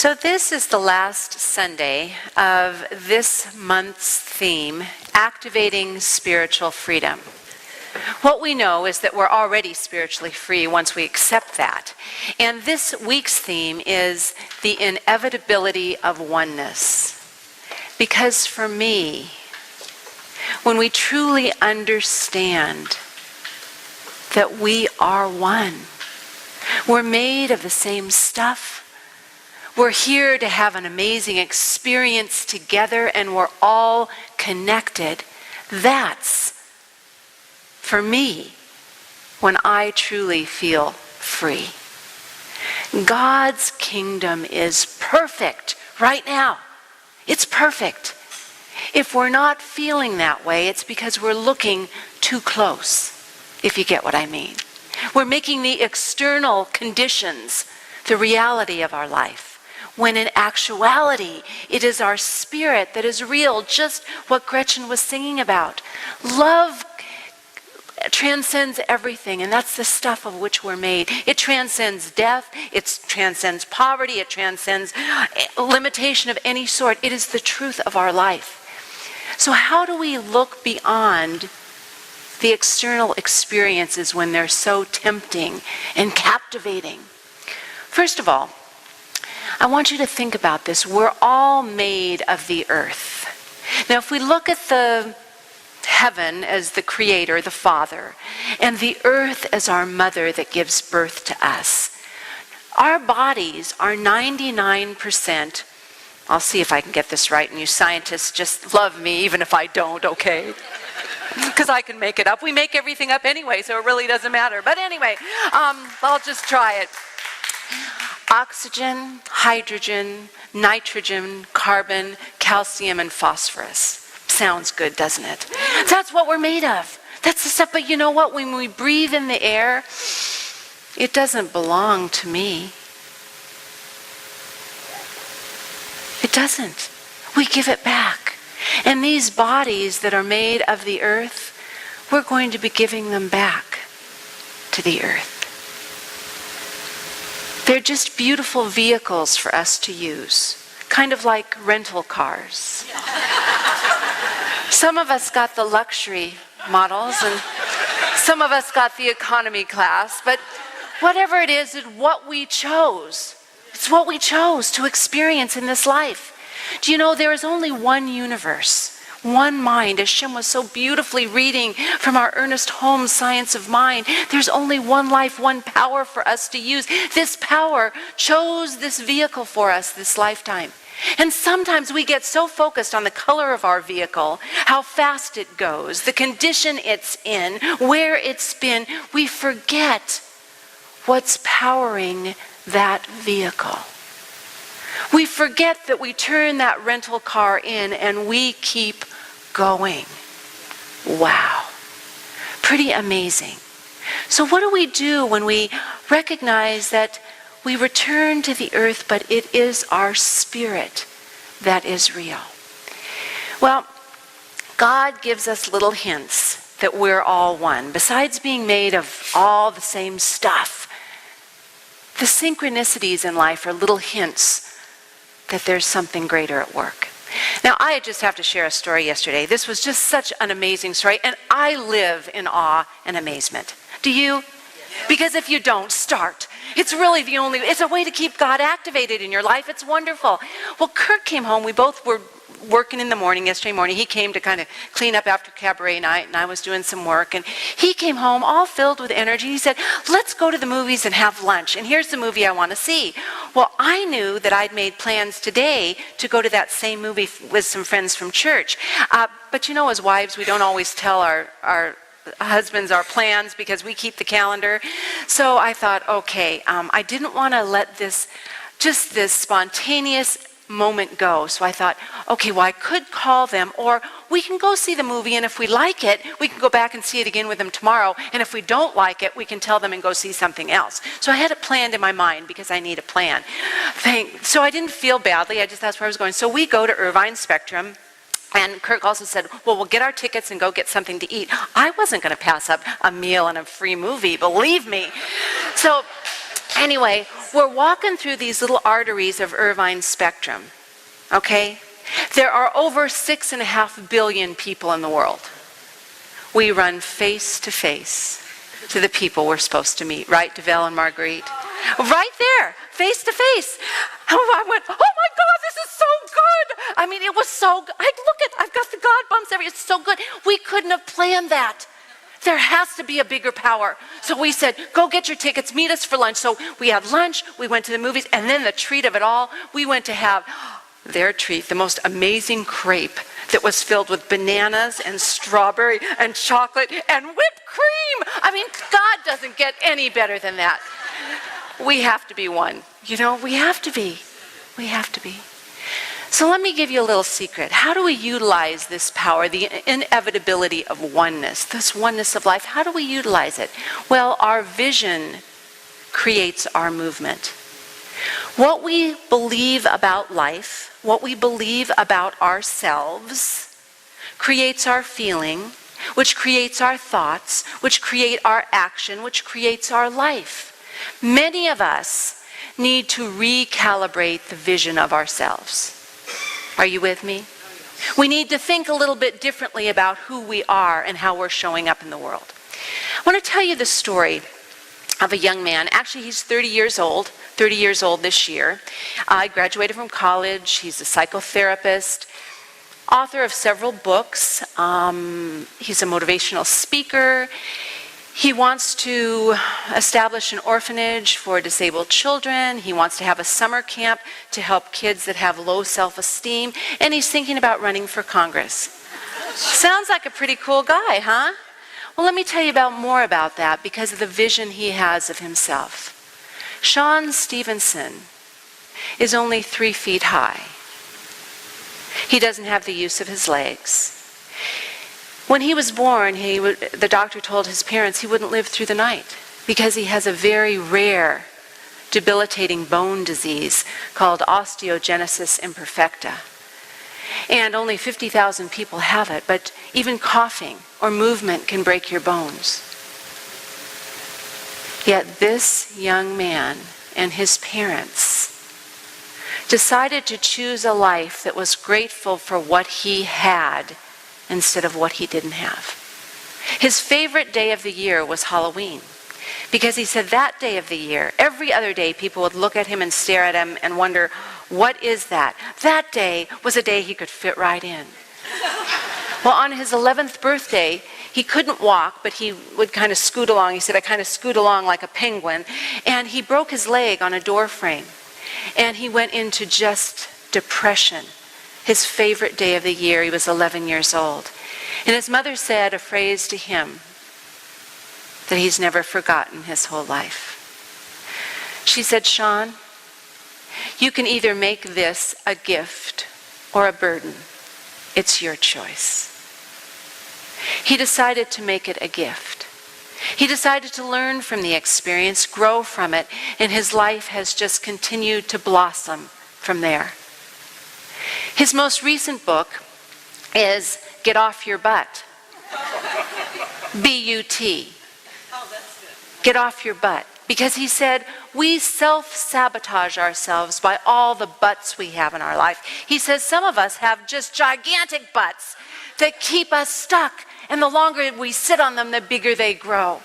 So this is the last Sunday of this month's theme, Activating Spiritual Freedom. What we know is that we're already spiritually free once we accept that. And this week's theme is the inevitability of oneness. Because for me, when we truly understand that we are one, we're made of the same stuff, we're here to have an amazing experience together, and we're all connected. That's, for me, when I truly feel free. God's kingdom is perfect right now. It's perfect. If we're not feeling that way, it's because we're looking too close, if you get what I mean. We're making the external conditions the reality of our life, when in actuality, it is our spirit that is real, just what Gretchen was singing about. Love transcends everything, and that's the stuff of which we're made. It transcends death, it transcends poverty, it transcends limitation of any sort. It is the truth of our life. So how do we look beyond the external experiences when they're so tempting and captivating? First of all, I want you to think about this. We're all made of the earth. Now, if we look at the heaven as the creator, the father, and the earth as our mother that gives birth to us, our bodies are 99%, I'll see if I can get this right, and you scientists just love me even if I don't, okay? Because I can make it up. We make everything up anyway, so it really doesn't matter. But anyway, I'll just try it. Oxygen, hydrogen, nitrogen, carbon, calcium, and phosphorus. Sounds good, doesn't it? That's what we're made of. That's the stuff. But you know what? When we breathe in the air, it doesn't belong to me. It doesn't. We give it back. And these bodies that are made of the earth, we're going to be giving them back to the earth. They're just beautiful vehicles for us to use, kind of like rental cars. Some of us got the luxury models, and some of us got the economy class, but whatever it is, it's what we chose. It's what we chose to experience in this life. Do you know there is only one universe? One mind, as Shem was so beautifully reading from our Ernest Holmes Science of Mind. There's only one life, one power for us to use. This power chose this vehicle for us this lifetime. And sometimes we get so focused on the color of our vehicle, how fast it goes, the condition it's in, where it's been, we forget what's powering that vehicle. We forget that we turn that rental car in and we keep going. Wow. Pretty amazing. So what do we do when we recognize that we return to the earth, but it is our spirit that is real? Well, God gives us little hints that we're all one. Besides being made of all the same stuff, the synchronicities in life are little hints that there's something greater at work. Now, I just have to share a story yesterday. This was just such an amazing story, and I live in awe and amazement. Do you? Because if you don't, start. It's really it's a way to keep God activated in your life. It's wonderful. Well, Kirk came home. We both were working in the morning, yesterday morning. He came to kind of clean up after cabaret night, and I was doing some work. And he came home all filled with energy. He said, let's go to the movies and have lunch. And here's the movie I want to see. Well, I knew that I'd made plans today to go to that same movie with some friends from church. But you know, as wives, we don't always tell our husbands our plans because we keep the calendar. So I thought, okay, I didn't want to let this spontaneous moment go. So I thought, okay, well, I could call them, or we can go see the movie, and if we like it, we can go back and see it again with them tomorrow, and if we don't like it, we can tell them and go see something else. So I had it planned in my mind because I need a plan. So I didn't feel badly. I just, that's where I was going. So we go to Irvine Spectrum, and Kirk also said, well, we'll get our tickets and go get something to eat. I wasn't going to pass up a meal and a free movie, believe me. So Anyway, we're walking through these little arteries of Irvine's spectrum, okay? There are over 6.5 billion people in the world. We run face to face to the people we're supposed to meet, right, DeVelle and Marguerite? Right there, face to face. I went, oh my God, this is so good. I mean, it was so good. I've got the God bumps everywhere. It's so good. We couldn't have planned that. There has to be a bigger power. So we said, go get your tickets, meet us for lunch. So we had lunch, we went to the movies, and then the treat of it all, we went to have their treat, the most amazing crepe that was filled with bananas and strawberry and chocolate and whipped cream. I mean, God doesn't get any better than that. We have to be one. You know, we have to be. We have to be. So let me give you a little secret. How do we utilize this power, the inevitability of oneness, this oneness of life? How do we utilize it? Well, our vision creates our movement. What we believe about life, what we believe about ourselves, creates our feeling, which creates our thoughts, which create our action, which creates our life. Many of us need to recalibrate the vision of ourselves. Are you with me? We need to think a little bit differently about who we are and how we're showing up in the world. I want to tell you the story of a young man. Actually, he's 30 years old this year. I graduated from college. He's a psychotherapist, author of several books. He's a motivational speaker. He wants to establish an orphanage for disabled children. He wants to have a summer camp to help kids that have low self-esteem. And he's thinking about running for Congress. Sounds like a pretty cool guy, huh? Well, let me tell you more about that because of the vision he has of himself. Sean Stevenson is only 3 feet high. He doesn't have the use of his legs. When he was born, the doctor told his parents he wouldn't live through the night because he has a very rare, debilitating bone disease called osteogenesis imperfecta. And only 50,000 people have it, but even coughing or movement can break your bones. Yet this young man and his parents decided to choose a life that was grateful for what he had instead of what he didn't have. His favorite day of the year was Halloween because he said that day of the year, every other day people would look at him and stare at him and wonder, what is that? That day was a day he could fit right in. Well, on his 11th birthday, he couldn't walk, but he would kind of scoot along. He said, I kind of scoot along like a penguin. And he broke his leg on a door frame. And he went into just depression. His favorite day of the year, he was 11 years old. And his mother said a phrase to him that he's never forgotten his whole life. She said, Sean, you can either make this a gift or a burden. It's your choice. He decided to make it a gift. He decided to learn from the experience, grow from it, and his life has just continued to blossom from there. His most recent book is Get Off Your Butt. B-U-T. Get off your butt. Because he said, we self-sabotage ourselves by all the butts we have in our life. He says some of us have just gigantic butts that keep us stuck. And the longer we sit on them, the bigger they grow.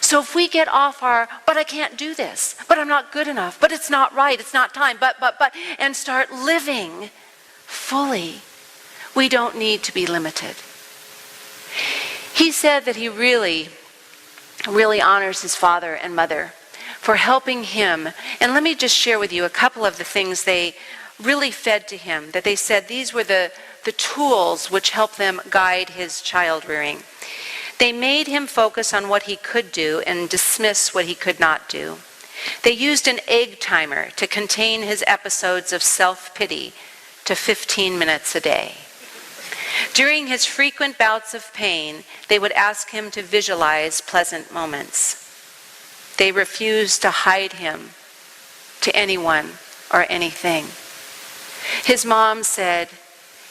So if we get off our, but I can't do this, but I'm not good enough, but it's not right, it's not time, but, and start living fully, we don't need to be limited. He said that he really honors his father and mother for helping him. And let me just share with you a couple of the things they really fed to him, that they said these were the tools which helped them guide his child rearing. They made him focus on what he could do and dismiss what he could not do. They used an egg timer to contain his episodes of self-pity to 15 minutes a day. During his frequent bouts of pain, they would ask him to visualize pleasant moments. They refused to hide him to anyone or anything. His mom said,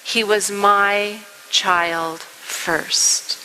he was my child first.